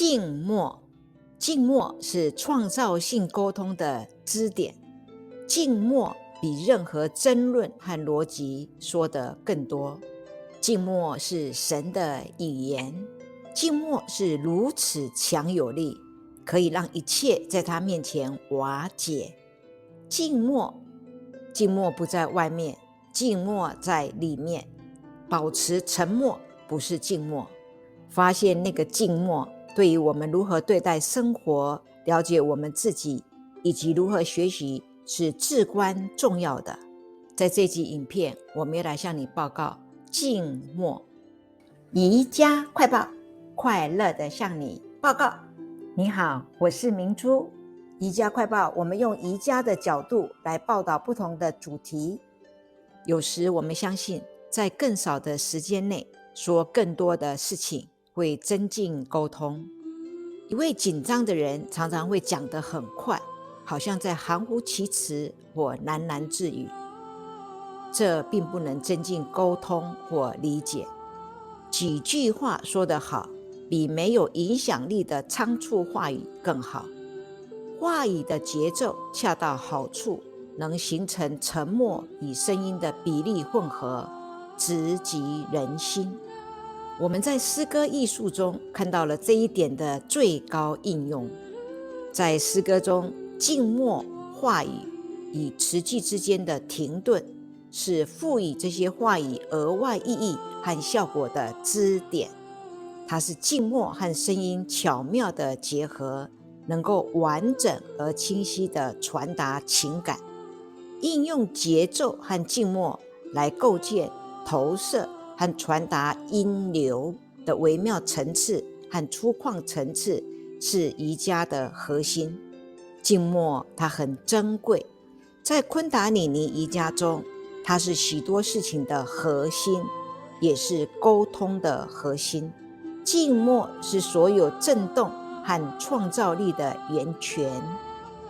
静默，静默是创造性沟通的支点。静默比任何争论和逻辑说得更多。静默是神的语言，静默是如此强有力，可以让一切在他面前瓦解。静默，静默不在外面，静默在里面。保持沉默不是静默，发现那个静默对于我们如何对待生活，了解我们自己，以及如何学习是至关重要的。在这集影片，我们要来向你报告静默宜家快报，快乐的向你报告。你好，我是明珠。宜家快报，我们用宜家的角度来报道不同的主题。有时我们相信，在更少的时间内说更多的事情会增进沟通。一位紧张的人常常会讲得很快，好像在含糊其辞或喃喃自语，这并不能增进沟通或理解。几句话说得好，比没有影响力的仓促话语更好。话语的节奏恰到好处，能形成沉默与声音的比例混合，直击人心。我们在诗歌艺术中看到了这一点的最高应用。在诗歌中，静默话语与词句之间的停顿，是赋予这些话语额外意义和效果的支点。它是静默和声音巧妙的结合，能够完整而清晰地传达情感。应用节奏和静默来构建、投射和传达音流的微妙层次和粗犷层次，是宜家的核心。静默它很珍贵，在昆达里尼宜家中，它是许多事情的核心，也是沟通的核心。静默是所有震动和创造力的源泉。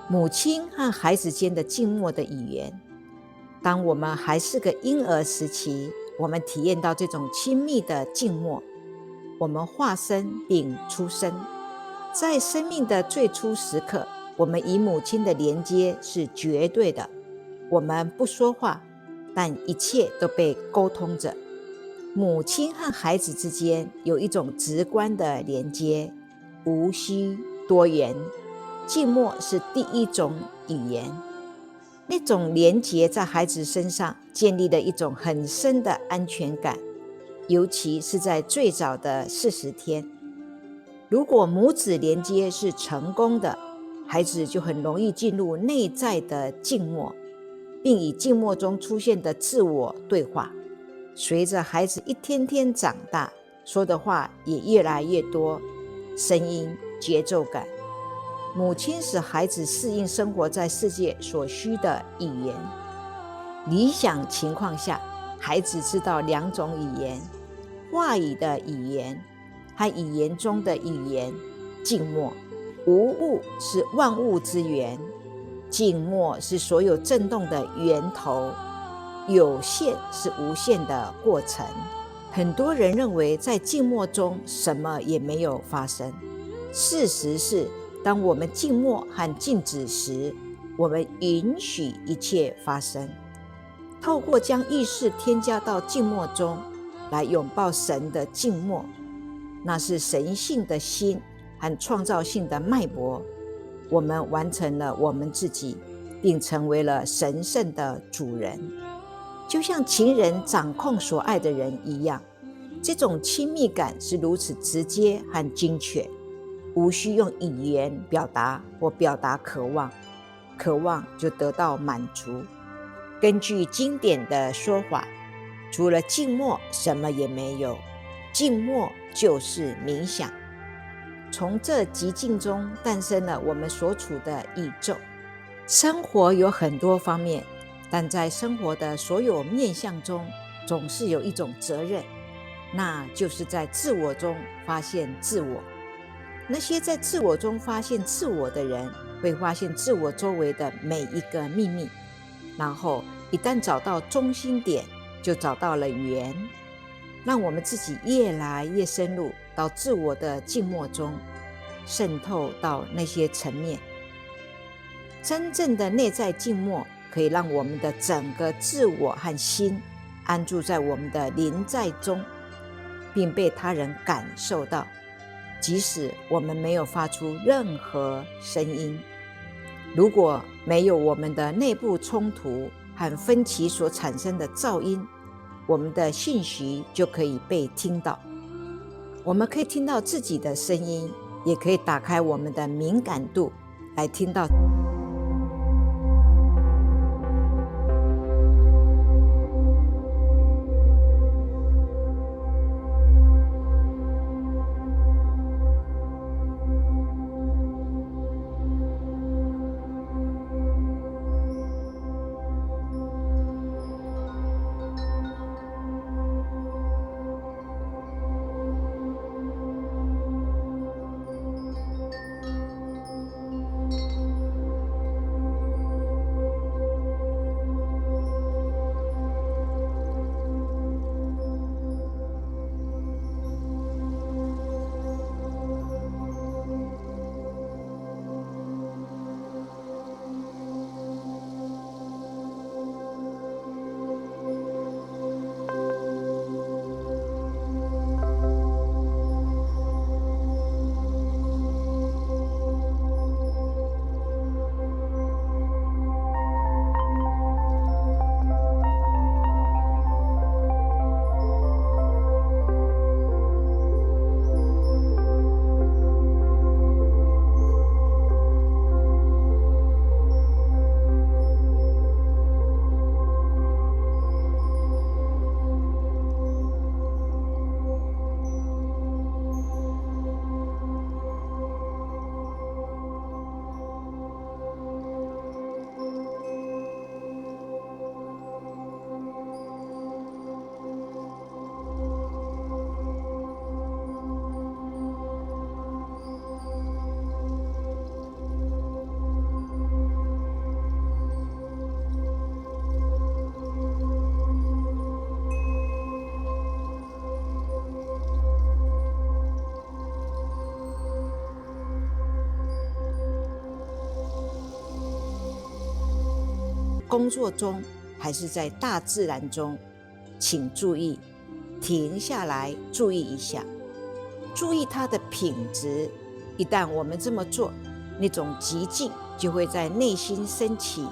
母亲和孩子间的静默的语言。当我们还是个婴儿时期，我们体验到这种亲密的静默。我们化身并出生，在生命的最初时刻，我们与母亲的连接是绝对的。我们不说话，但一切都被沟通着。母亲和孩子之间有一种直观的连接，无需多言。静默是第一种语言。那种连结在孩子身上建立了一种很深的安全感，尤其是在最早的40天。如果母子连接是成功的，孩子就很容易进入内在的静默，并以静默中出现的自我对话。随着孩子一天天长大，说的话也越来越多，声音、节奏感。母亲使孩子适应生活在世界所需的语言。理想情况下，孩子知道2种语言：话语的语言和语言中的语言。静默，无物是万物之源，静默是所有震动的源头，有限是无限的过程。很多人认为在静默中什么也没有发生。事实是，当我们静默和静止时，我们允许一切发生。透过将意识添加到静默中，来拥抱神的静默，那是神性的心和创造性的脉搏。我们完成了我们自己，并成为了神圣的主人，就像情人掌控所爱的人一样。这种亲密感是如此直接和精确，无需用语言表达或表达渴望，渴望就得到满足。根据经典的说法，除了静默什么也没有，静默就是冥想。从这寂静中诞生了我们所处的宇宙。生活有很多方面，但在生活的所有面向中，总是有一种责任，那就是在自我中发现自我。那些在自我中发现自我的人，会发现自我周围的每一个秘密，然后一旦找到中心点，就找到了源。让我们自己越来越深入到自我的静默中，渗透到那些层面。真正的内在静默，可以让我们的整个自我和心安住在我们的临在中，并被他人感受到，即使我们没有发出任何声音。如果没有我们的内部冲突和分歧所产生的噪音，我们的讯息就可以被听到。我们可以听到自己的声音，也可以打开我们的敏感度来听到。工作中还是在大自然中，请注意停下来，注意一下，注意它的品质。一旦我们这么做，那种寂静就会在内心升起，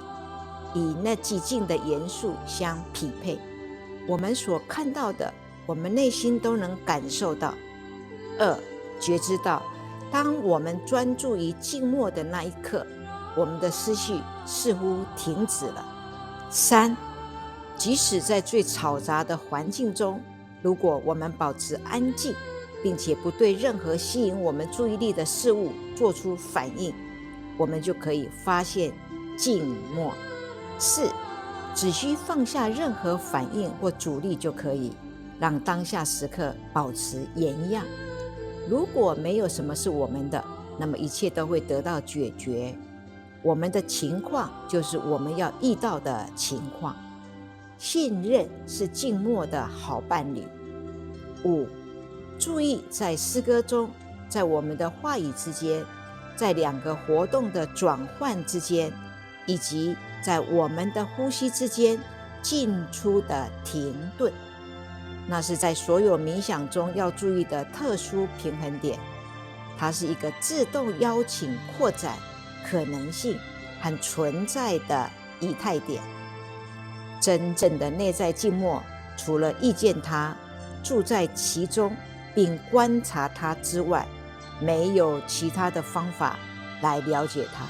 与那寂静的元素相匹配。我们所看到的，我们内心都能感受到。2、觉知到，当我们专注于静默的那一刻，我们的思绪似乎停止了。3、即使在最嘈杂的环境中，如果我们保持安静，并且不对任何吸引我们注意力的事物做出反应，我们就可以发现静默。4、只需放下任何反应或阻力就可以，让当下时刻保持原样。如果没有什么是我们的，那么一切都会得到解决。我们的情况就是我们要遇到的情况。信任是静默的好伴侣。5、注意在诗歌中，在我们的话语之间，在两个活动的转换之间，以及在我们的呼吸之间进出的停顿，那是在所有冥想中要注意的特殊平衡点。它是一个自动邀请扩展可能性和存在的以太点。真正的内在静默，除了遇见它、住在其中并观察它之外，没有其他的方法来了解它。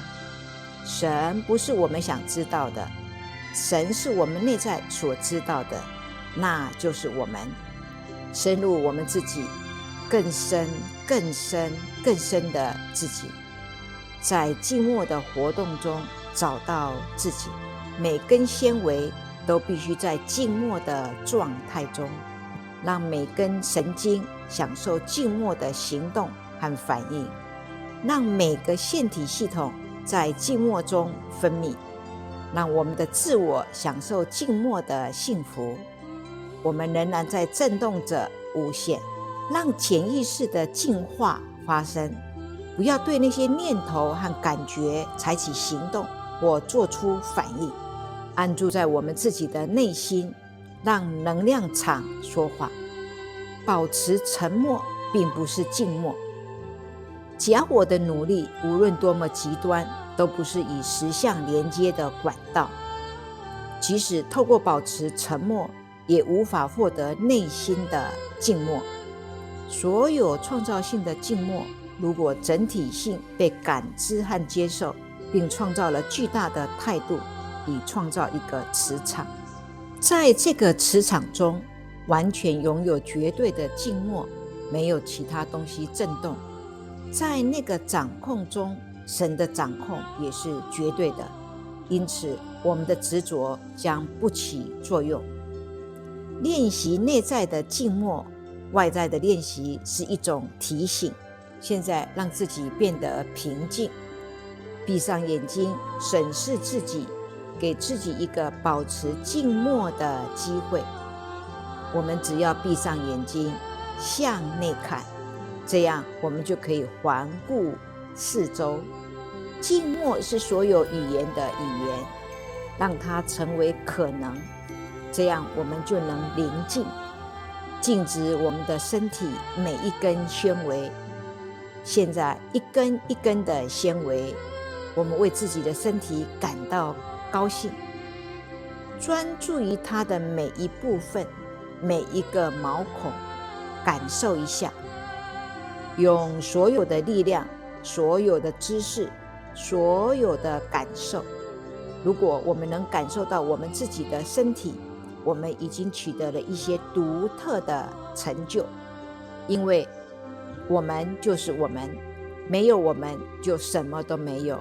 神不是我们想知道的，神是我们内在所知道的，那就是我们。深入我们自己，更深、更深、更深的自己，在静默的活动中找到自己。每根纤维都必须在静默的状态中，让每根神经享受静默的行动和反应，让每个腺体系统在静默中分泌，让我们的自我享受静默的幸福。我们仍然在震动着无限，让潜意识的进化发生。不要对那些念头和感觉采取行动或做出反应，安住在我们自己的内心，让能量场说话。保持沉默并不是静默。假我的努力无论多么极端，都不是与实相连接的管道。即使透过保持沉默，也无法获得内心的静默。所有创造性的静默，如果整体性被感知和接受，并创造了巨大的态度，以创造一个磁场，在这个磁场中，完全拥有绝对的静默，没有其他东西震动。在那个掌控中，神的掌控也是绝对的，因此我们的执着将不起作用。练习内在的静默，外在的练习是一种提醒。现在让自己变得平静，闭上眼睛，审视自己，给自己一个保持静默的机会。我们只要闭上眼睛，向内看，这样我们就可以环顾四周。静默是所有语言的语言，让它成为可能，这样我们就能宁静，静止我们的身体每一根纤维。现在一根一根的纤维，我们为自己的身体感到高兴，专注于它的每一部分，每一个毛孔，感受一下，用所有的力量，所有的知识，所有的感受。如果我们能感受到我们自己的身体，我们已经取得了一些独特的成就，因为我们就是我们，没有我们就什么都没有。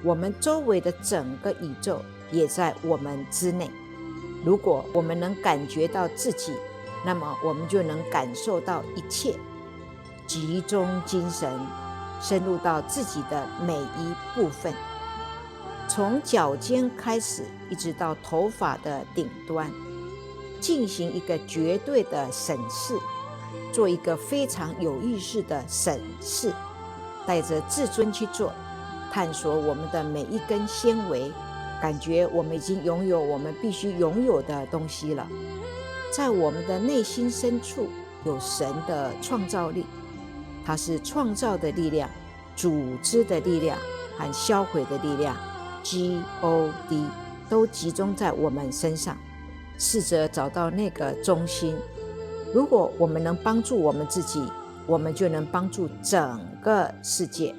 我们周围的整个宇宙也在我们之内。如果我们能感觉到自己，那么我们就能感受到一切。集中精神，深入到自己的每一部分，从脚尖开始，一直到头发的顶端，进行一个绝对的审视，做一个非常有意识的审视，带着自尊去做，探索我们的每一根纤维，感觉我们已经拥有我们必须拥有的东西了。在我们的内心深处有神的创造力，它是创造的力量、组织的力量和销毁的力量 GOD 都集中在我们身上。试着找到那个中心。如果我们能帮助我们自己，我们就能帮助整个世界。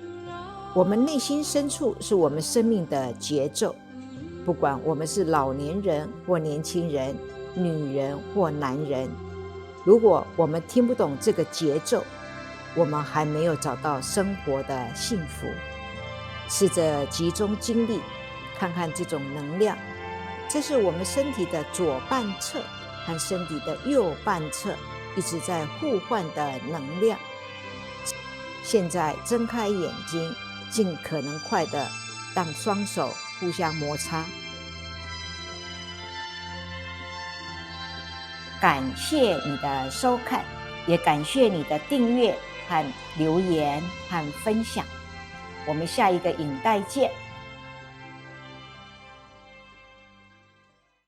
我们内心深处是我们生命的节奏，不管我们是老年人或年轻人，女人或男人，如果我们听不懂这个节奏，我们还没有找到生活的幸福。试着集中精力，看看这种能量，这是我们身体的左半侧和身体的右半侧一直在互换的能量。现在睁开眼睛，尽可能快的让双手互相摩擦。感谢你的收看，也感谢你的订阅和留言和分享。我们下一个影带见。